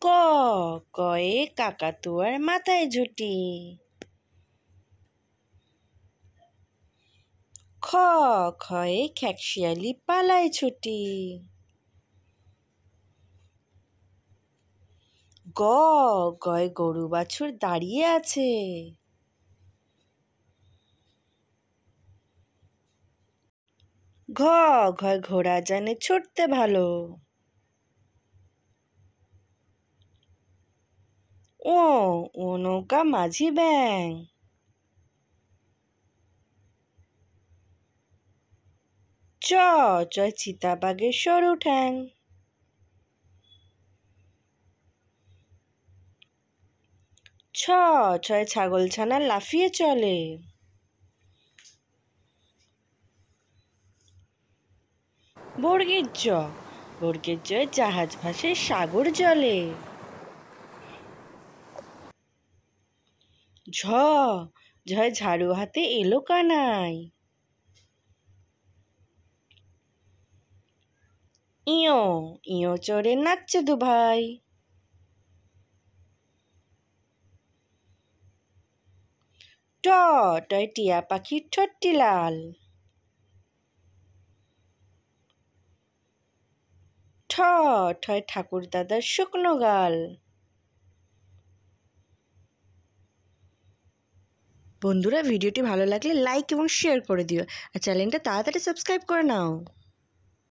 ক কয়ে কাকাতুয়ার মাথায় ঝুঁটি। খ খয়ে খ্যাকশিয়ালি পালায় ছুটি। গ গয়ে গরু বাছুর দাঁড়িয়ে আছে। ঘ ঘয় ঘোড়া জানে ছুটতে ভালো। ও ও নৌকা মাঝি ব্যাং। চ চয় চিতাবাঘের সরু ঠ্যাং। ছ ছয় ছাগলছানা লাফিয়ে চলে। বর্গের জ বর্গের জয় জাহাজ ভাসে সাগর জলে। ঝ ঝয় ঝাড়ু হাতে এলো কানাই। ইয় ইয় চড়ে নাচছে দুভাই। ট টয় টিয়া পাখির ঠোঁটটি লাল। ঠ ঠয় ঠাকুর দাদার শুকনো গাল। বন্ধুরা, ভিডিওটি ভালো লাগলে লাইক এবং শেয়ার করে দিও আর চ্যানেলটা তাড়াতাড়ি সাবস্ক্রাইব করে নাও।